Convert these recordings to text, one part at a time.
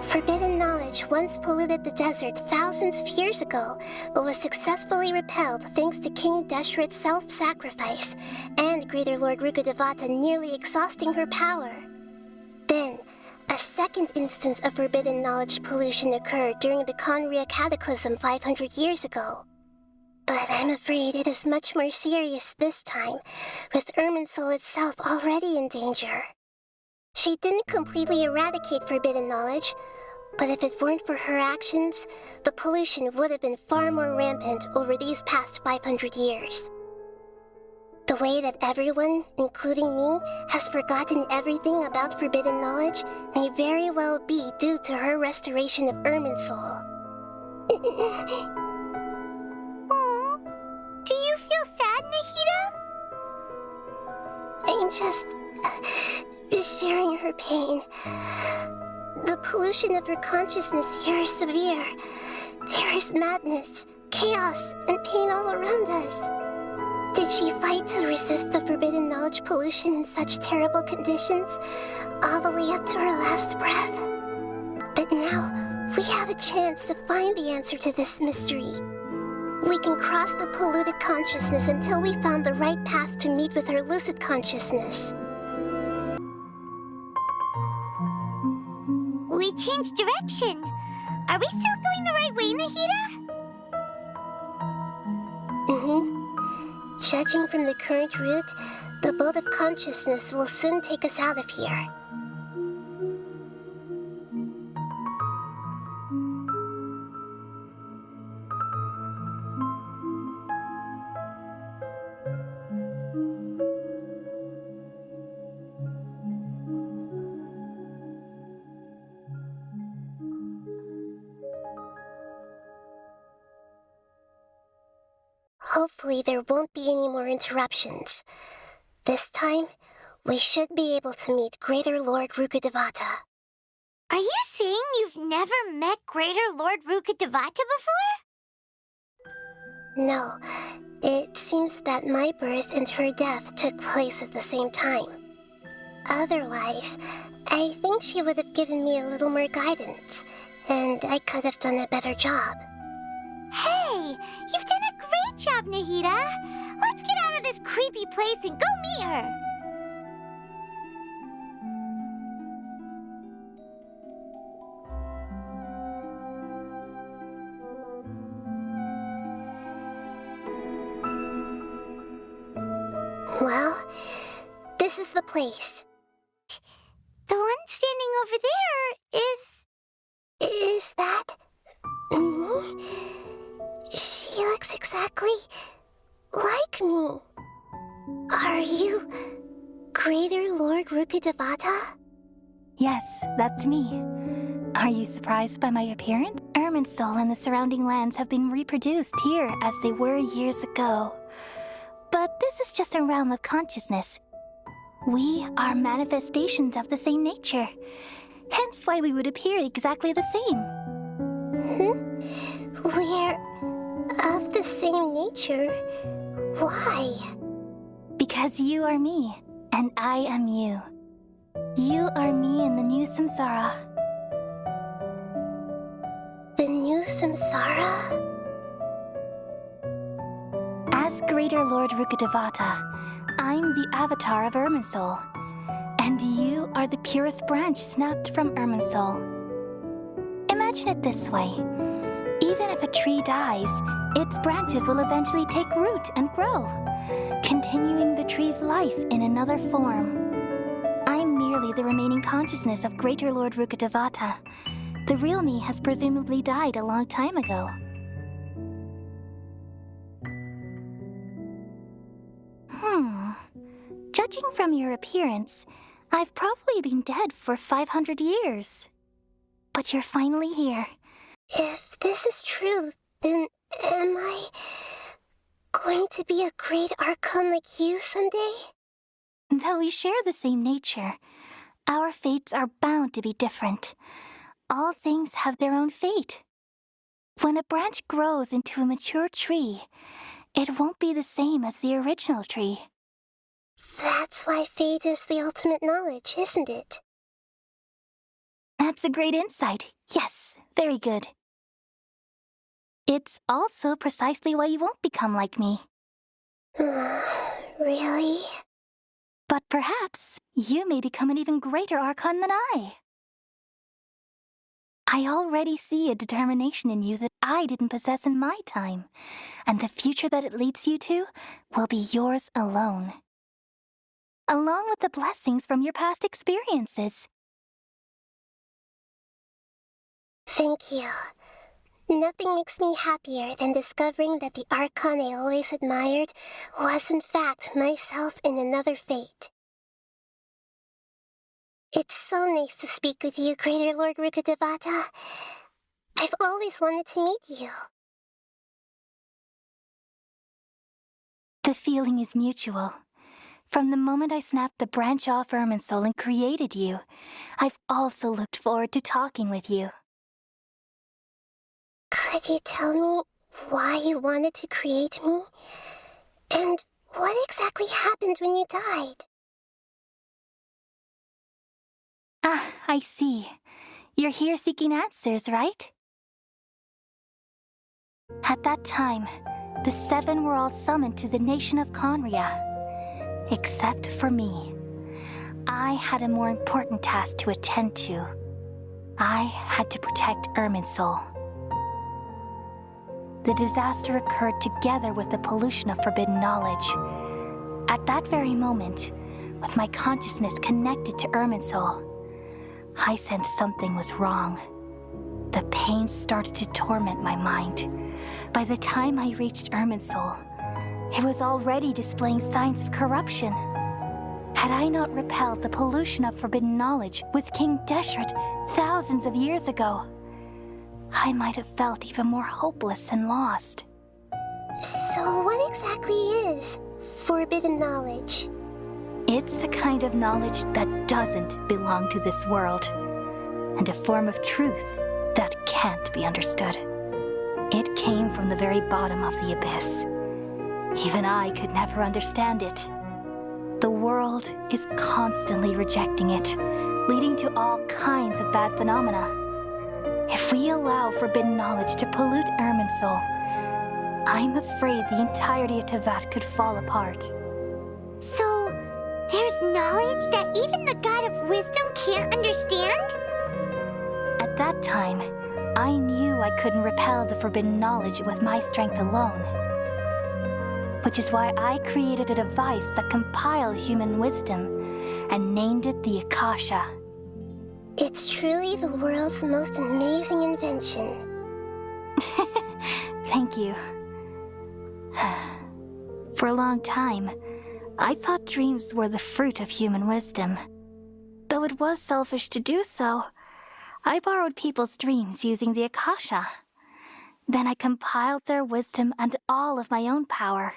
Forbidden knowledge once polluted the desert thousands of years ago, but was successfully repelled thanks to King Deshret's self-sacrifice, and Greater Lord Rukkhadevata nearly exhausting her power. Then, a second instance of forbidden knowledge pollution occurred during the Conria Cataclysm 500 years ago. But I'm afraid it is much more serious this time, with Irminsul itself already in danger. She didn't completely eradicate forbidden knowledge, but if it weren't for her actions, the pollution would have been far more rampant over these past 500 years. The way that everyone, including me, has forgotten everything about forbidden knowledge may very well be due to her restoration of Irminsul. Aww. Do you feel sad, Nahida? I'm just sharing her pain. The pollution of her consciousness here is severe. There is madness, chaos, and pain all around us. Did she fight to resist the forbidden knowledge pollution in such terrible conditions, all the way up to her last breath? But now, we have a chance to find the answer to this mystery. We can cross the polluted consciousness until we found the right path to meet with her lucid consciousness. We changed direction. Are we still going the right way, Nahida? Judging from the current route, the boat of consciousness will soon take us out of here. Hopefully there won't be any more interruptions. This time, we should be able to meet Greater Lord Rukkhadevata. Are you saying you've never met Greater Lord Rukkhadevata before? No, it seems that my birth and her death took place at the same time. Otherwise, I think she would have given me a little more guidance, and I could have done a better job. Hey, you've done a great job, Nahida. Let's get out of this creepy place and go meet her. Well, this is the place. The one standing over there is... Is that me? She looks exactly like me. Are you Greater Lord Rukkhadevata? Yes, that's me. Are you surprised by my appearance? Irminsul and the surrounding lands have been reproduced here as they were years ago. But this is just a realm of consciousness. We are manifestations of the same nature. Hence why we would appear exactly the same. We're of the same nature. Why? Because you are me, and I am you. You are me in the new samsara. The new samsara? As Greater Lord Rukkhadevata, I'm the avatar of Irminsul, and you are the purest branch snapped from Irminsul. Imagine it this way. Even if a tree dies, its branches will eventually take root and grow, continuing the tree's life in another form. I'm merely the remaining consciousness of Greater Lord Rukkhadevata. The real me has presumably died a long time ago. Judging from your appearance, I've probably been dead for 500 years. But you're finally here. If this is true, then am I going to be a great Archon like you someday? Though we share the same nature, our fates are bound to be different. All things have their own fate. When a branch grows into a mature tree, it won't be the same as the original tree. That's why fate is the ultimate knowledge, isn't it? That's a great insight. Yes, very good. It's also precisely why you won't become like me. Really? But perhaps you may become an even greater Archon than I. I already see a determination in you that I didn't possess in my time, and the future that it leads you to will be yours alone, along with the blessings from your past experiences. Thank you. Nothing makes me happier than discovering that the Archon I always admired was in fact myself in another fate. It's so nice to speak with you, Greater Lord Rukkhadevata. I've always wanted to meet you. The feeling is mutual. From the moment I snapped the branch off Irminsul and created you, I've also looked forward to talking with you. Could you tell me why you wanted to create me? And what exactly happened when you died? Ah, I see. You're here seeking answers, right? At that time, the seven were all summoned to the nation of Conria. Except for me. I had a more important task to attend to. I had to protect Irminsul. The disaster occurred together with the pollution of forbidden knowledge. At that very moment, with my consciousness connected to Irminsul, I sensed something was wrong. The pain started to torment my mind. By the time I reached Irminsul, it was already displaying signs of corruption. Had I not repelled the pollution of forbidden knowledge with King Deshret thousands of years ago, I might have felt even more hopeless and lost. So what exactly is forbidden knowledge? It's a kind of knowledge that doesn't belong to this world, and a form of truth that can't be understood. It came from the very bottom of the abyss. Even I could never understand it. The world is constantly rejecting it, leading to all kinds of bad phenomena. If we allow forbidden knowledge to pollute Irminsul, I'm afraid the entirety of Teyvat could fall apart. So, there's knowledge that even the God of Wisdom can't understand? At that time, I knew I couldn't repel the forbidden knowledge with my strength alone. Which is why I created a device that compiled human wisdom and named it the Akasha. It's truly the world's most amazing invention. Thank you. For a long time, I thought dreams were the fruit of human wisdom. Though it was selfish to do so, I borrowed people's dreams using the Akasha. Then I compiled their wisdom and all of my own power.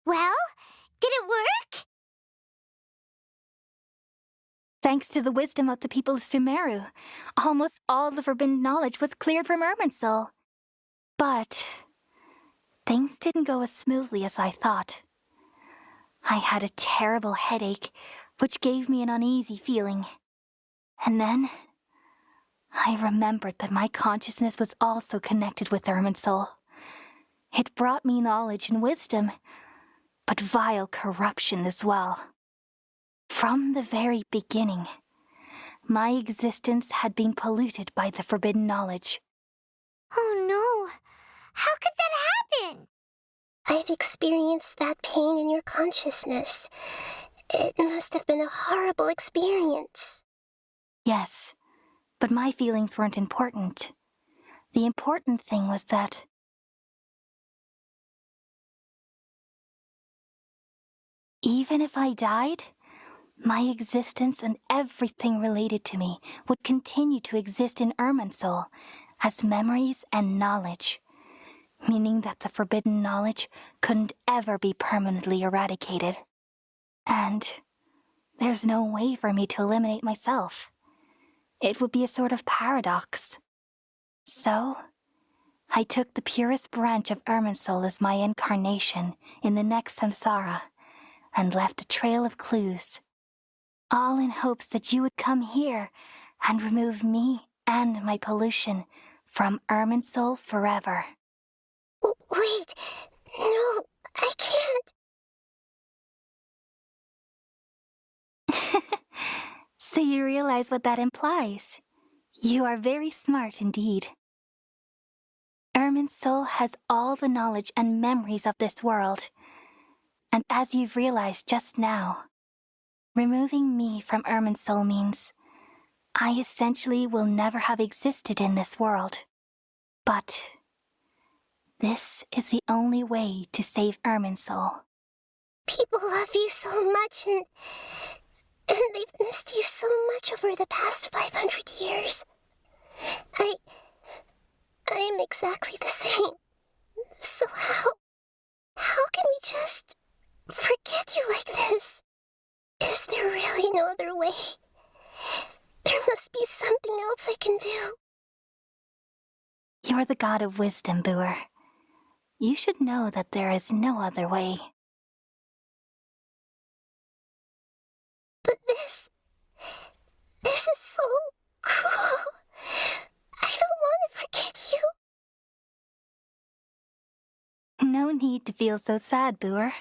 Well, did it work? Thanks to the wisdom of the people of Sumeru, almost all the forbidden knowledge was cleared from Irminsul. But things didn't go as smoothly as I thought. I had a terrible headache, which gave me an uneasy feeling. And then I remembered that my consciousness was also connected with Irminsul. It brought me knowledge and wisdom, but vile corruption as well. From the very beginning, my existence had been polluted by the forbidden knowledge. Oh no, how could that happen? I've experienced that pain in your consciousness. It must have been a horrible experience. Yes, but my feelings weren't important. The important thing was that even if I died, my existence and everything related to me would continue to exist in Irminsul as memories and knowledge, meaning that the forbidden knowledge couldn't ever be permanently eradicated. And there's no way for me to eliminate myself. It would be a sort of paradox. So, I took the purest branch of Irminsul as my incarnation in the next samsara and left a trail of clues. all in hopes that you would come here and remove me and my pollution from Irminsul forever. Wait, no, I can't. So you realize what that implies. You are very smart indeed. Irminsul has all the knowledge and memories of this world. And as you've realized just now, removing me from Irminsul means I essentially will never have existed in this world. But this is the only way to save Irminsul. People love you so much, and they've missed you so much over the past 500 years. I am exactly the same. So how can we just forget you like this? Is there really no other way? There must be something else I can do. You're the god of wisdom, Booer. You should know that there is no other way. But this is so cruel. I don't want to forget you. No need to feel so sad, Booer.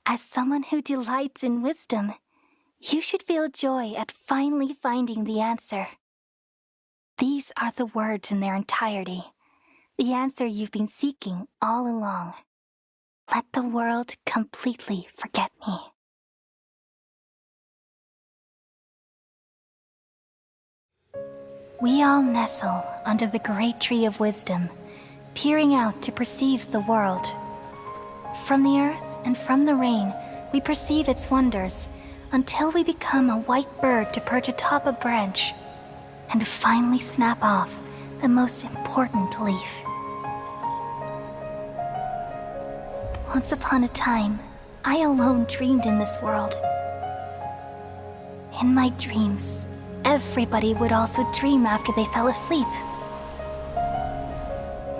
As someone who delights in wisdom, you should feel joy at finally finding the answer. These are the words in their entirety, the answer you've been seeking all along. Let the world completely forget me. We all nestle under the great tree of wisdom, peering out to perceive the world. From the earth and from the rain, we perceive its wonders, until we become a white bird to perch atop a branch, and finally snap off the most important leaf. Once upon a time, I alone dreamed in this world. In my dreams, everybody would also dream after they fell asleep.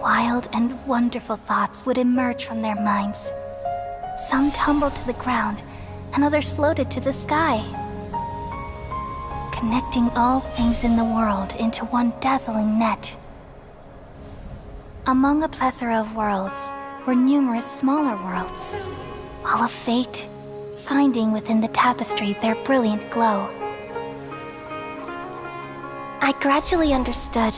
Wild and wonderful thoughts would emerge from their minds. Some tumbled to the ground, and others floated to the sky, connecting all things in the world into one dazzling net. Among a plethora of worlds were numerous smaller worlds, all of fate, finding within the tapestry their brilliant glow. I gradually understood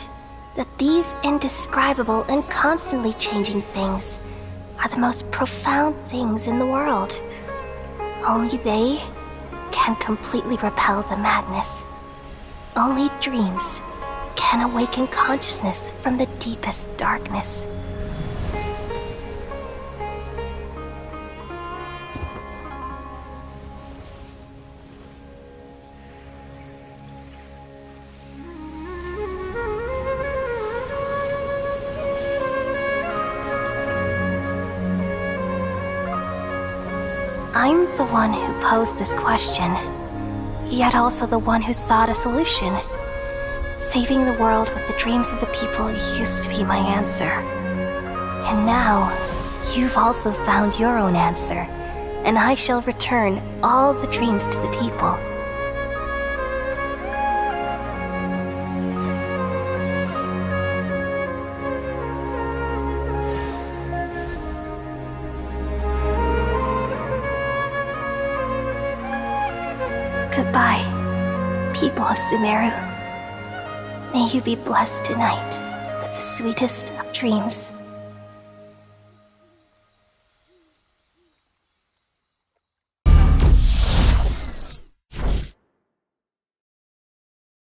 that these indescribable and constantly changing things are the most profound things in the world. Only they can completely repel the madness. Only dreams can awaken consciousness from the deepest darkness. I'm the one who posed this question, yet also the one who sought a solution. Saving the world with the dreams of the people used to be my answer. And now, you've also found your own answer, and I shall return all the dreams to the people. Goodbye, people of Sumeru. May you be blessed tonight with the sweetest of dreams.